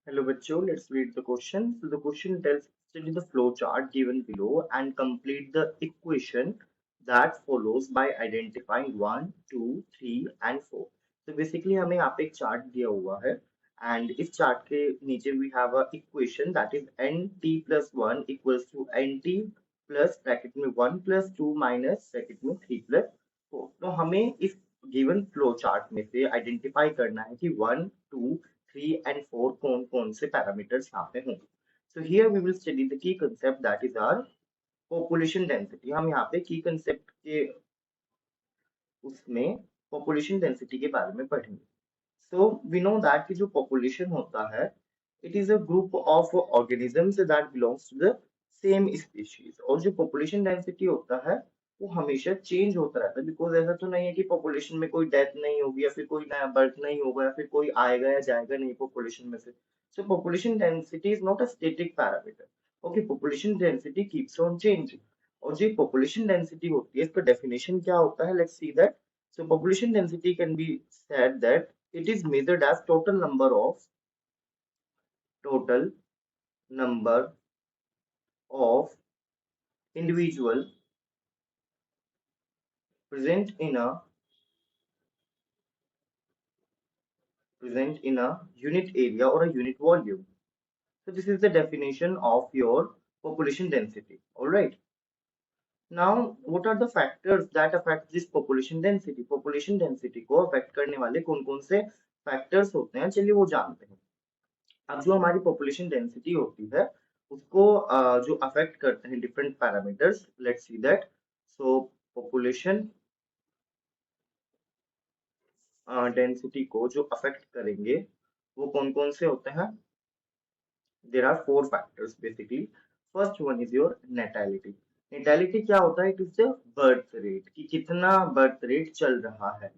Hello, bachcho. Let's read the question. So the question tells study the flow chart given below and complete the equation that follows by identifying 1, 2, 3 and 4. So basically हमें यहाँ पे एक chart दिया हुआ है and इस chart के नीचे we have a equation that is nt plus 1 equals to nt plus bracket में 1 plus 2 minus ब्रैकेट में 3 plus 4. तो हमें इस गिवन फ्लो चार्ट में से आइडेंटिफाई करना है कि 1, 2, 3 and 4 कौन कौन से पैरामीटर्स यहाँ पे होंगे. So here we will study the key concept that is our population density. हम यहाँ पे key concept के उसमें population density के बारे में पढ़ेंगे. So we know that कि जो population होता है it is a group of organisms that belongs to the same species. और जो population density होता है वो हमेशा चेंज होता रहता है बिकॉज ऐसा तो नहीं है कि पॉपुलेशन में कोई डेथ नहीं होगी या फिर कोई नया बर्थ नहीं होगा या फिर कोई आएगा या जाएगा नहीं पॉपुलेशन में से. सो population density is not a static parameter. Okay, population density keeps on changing. और जो पॉपुलेशन डेंसिटी होती है इसका डेफिनेशन क्या होता है, let's see that. So population density can be said that it is measured as total number of individual present in a unit area or a unit volume. So this is the definition of your population density. All right. Now, what are the factors that affect this population density? Population density को affect करने वाले कौन-कौन से factors होते हैं, चलिए वो जानते हैं. अब जो हमारी population density होती है उसको जो affect करते हैं different parameters. Let's see that. So population density को जो affect करेंगे वो कौन-कौन से होते हैं? There are four factors basically. First one is your natality. Natality क्या होता है? It is the birth rate कि कितना birth rate चल रहा है.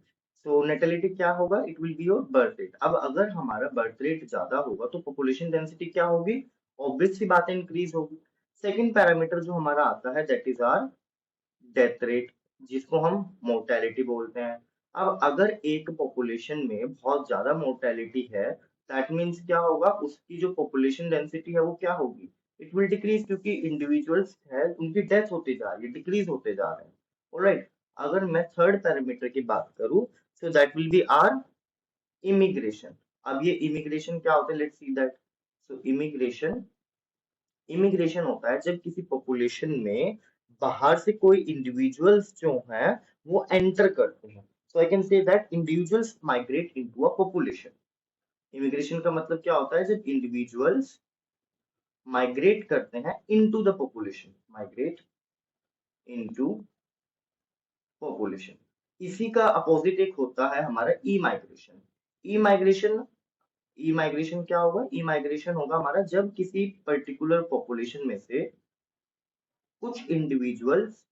So natality क्या होगा? It will be your birth rate. अब अगर हमारा birth rate ज्यादा होगा तो population density क्या होगी? Obvious सी बात है increase होगी. Second parameter जो हमारा आता है that is our death rate जिसको हम mortality बोलते हैं. अब अगर एक population में बहुत ज्यादा mortality है दैट मीन्स क्या होगा, उसकी जो पॉपुलेशन डेंसिटी है वो क्या होगी, इट विल डिक्रीज क्योंकि इंडिविजुअल्स है उनकी डेथ होती जा रही है, डिक्रीज होते जा रहे हैं. ऑलराइट. अगर मैं थर्ड पैरामीटर की बात करूं so that will be our immigration. अब ये इमिग्रेशन क्या होता है, let's see that. So immigration होता है जब किसी पॉपुलेशन में बाहर से कोई इंडिविजुअल्स जो हैं वो एंटर करते हैं. So I can say that individuals migrate into a population. Immigration का मतलब क्या होता है, जब इंडिविजुअल्स माइग्रेट करते हैं into the population, migrate into population. इसी का अपोजिट एक होता है हमारा ई माइग्रेशन. ई माइग्रेशन ई माइग्रेशन क्या होगा, ई माइग्रेशन होगा हमारा जब किसी पर्टिकुलर पॉपुलेशन में से कुछ इंडिविजुअल्स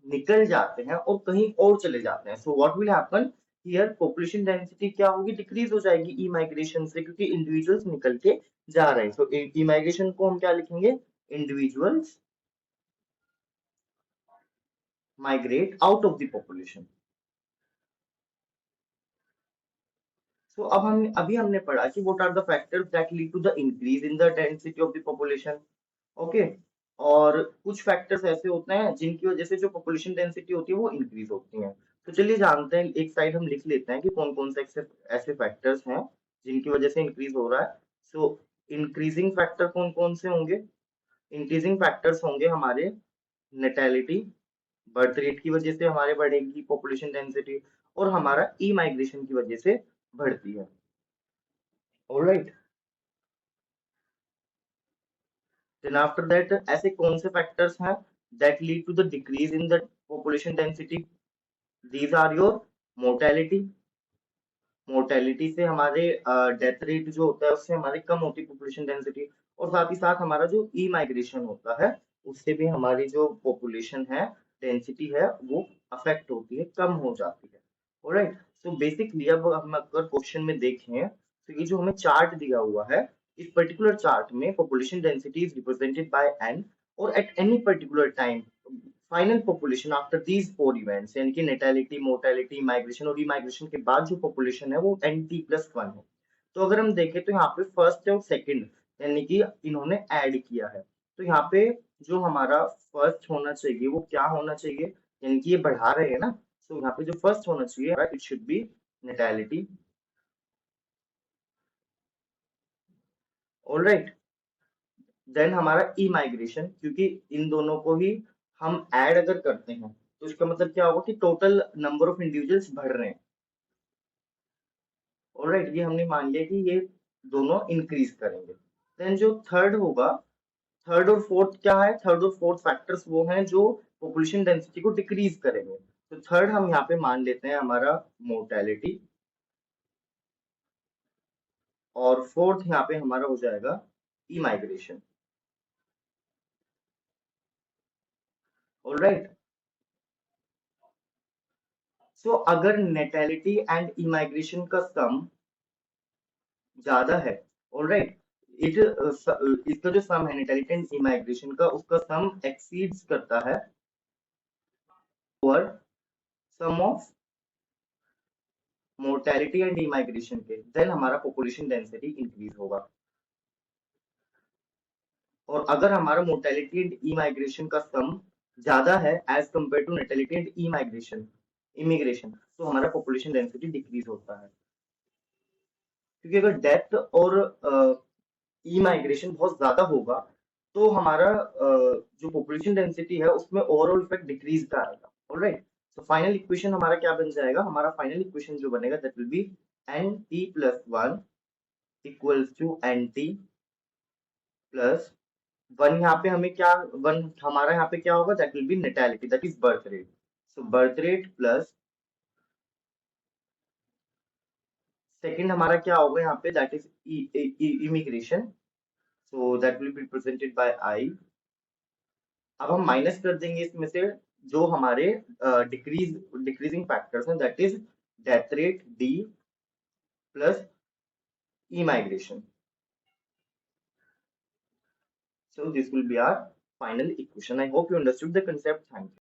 निकल जाते हैं और कहीं और चले जाते हैं. So what will happen here, population density क्या होगी, डिक्रीज हो जाएगी ई माइग्रेशन से क्योंकि इंडिविजुअल्स निकल के जा रहे हैं. सो ई माइग्रेशन को हम क्या लिखेंगे, individuals migrate out of the population. So अब हम अभी हमने पढ़ा कि what are the factors that lead to the increase in the density of the population. Okay. और कुछ फैक्टर्स ऐसे होते हैं जिनकी वजह से जो पॉपुलेशन डेंसिटी होती है वो इंक्रीज होती है. तो चलिए जानते हैं, एक साइड हम लिख लेते हैं कि कौन कौन से ऐसे फैक्टर्स हैं जिनकी वजह से इंक्रीज हो रहा है. सो इंक्रीजिंग फैक्टर कौन कौन से होंगे, इंक्रीजिंग फैक्टर्स होंगे हमारे नेटेलिटी, बर्थ रेट की वजह से हमारे बढ़ेगी पॉपुलेशन डेंसिटी, और हमारा ई माइग्रेशन की वजह से बढ़ती है. ऑलराइट. देन आफ्टर दैट ऐसे कौन से फैक्टर्स हैं that lead to the decrease in the population density. These are your mortality. Mortality से हमारे डेथ रेट जो होता है उससे हमारी कम होती है पॉपुलेशन डेंसिटी, और साथ ही साथ हमारा जो ई माइग्रेशन होता है उससे भी हमारी जो पॉपुलेशन है डेंसिटी है वो अफेक्ट होती है, कम हो जाती है. ऑलराइट. सो बेसिकली अब हम अगर क्वेश्चन में देखें तो ये जो हमें चार्ट दिया हुआ है, इस पर्टिकुलर चार्ट में population density is represented by N, और at any particular time final population after these four events यानी कि नेटेलिटी, मोर्टेलिटी, माइग्रेशन और रीमाइग्रेशन के बाद जो पॉपुलेशन है वो एन टी प्लस वन है. तो अगर हम देखें तो यहाँ पे फर्स्ट और सेकंड यानी कि इन्होंने ऐड किया है, तो यहाँ पे जो हमारा फर्स्ट होना चाहिए वो क्या होना चाहिए, यानी कि ये बढ़ा रहे हैं ना, तो यहाँ पे जो फर्स्ट होना चाहिए it should be natality. All right, then हमारा ई माइग्रेशन, क्योंकि इन दोनों को ही हम ऐड अगर करते हैं तो इसका मतलब क्या होगा कि टोटल नंबर ऑफ इंडिविजुअल्स बढ़ रहे हैं। ऑलराइट, ये हमने मान लिया कि ये दोनों इंक्रीज करेंगे। देन जो थर्ड होगा, थर्ड और फोर्थ क्या है, थर्ड और फोर्थ फैक्टर्स वो हैं जो पॉपुलेशन डेंसिटी को डिक्रीज करेंगे। तो थर्ड हम यहाँ पे मान लेते हैं हमारा मोर्टेलिटी, और फोर्थ यहाँ पे हमारा हो जाएगा ई माइग्रेशन। ऑलराइट, सो अगर नेटेलिटी एंड ई माइग्रेशन का सम ज्यादा है, ऑलराइट, इट इसका जो सम है नेटेलिटी एंड ई माइग्रेशन का, उसका सम एक्सीड्स करता है over sum of mortality and emigration के, देन हमारा पॉपुलेशन डेंसिटी इंक्रीज होगा। और अगर हमारा मोर्टेलिटी एंड ई माइग्रेशन का सम ज्यादा है as compare to natality and emigration immigration, तो हमारा पॉपुलेशन डेंसिटी डिक्रीज होता है। क्योंकि अगर डेथ और ई माइग्रेशन बहुत ज्यादा होगा तो हमारा जो पॉपुलेशन डेंसिटी है उसमें ओवरऑल इफेक्ट डिक्रीज का आएगा। ऑलराइट, तो फाइनल इक्वेशन हमारा क्या बन जाएगा, हमारा फाइनल इक्वेशन जो बनेगा that will be N T plus one equals to N T plus one. यहाँ पे हमें क्या, वन हमारा यहाँ पे क्या होगा, that will be natality, that is birth rate. So birth rate plus second हमारा क्या होगा यहाँ पे, that is immigration, so that will be represented by I. अब हम माइनस कर देंगे इसमें से जो हमारे डिक्रीजिंग फैक्टर्स हैं, that is death rate D plus emigration. So this will be our final equation. I hope you understood the concept. Thank you.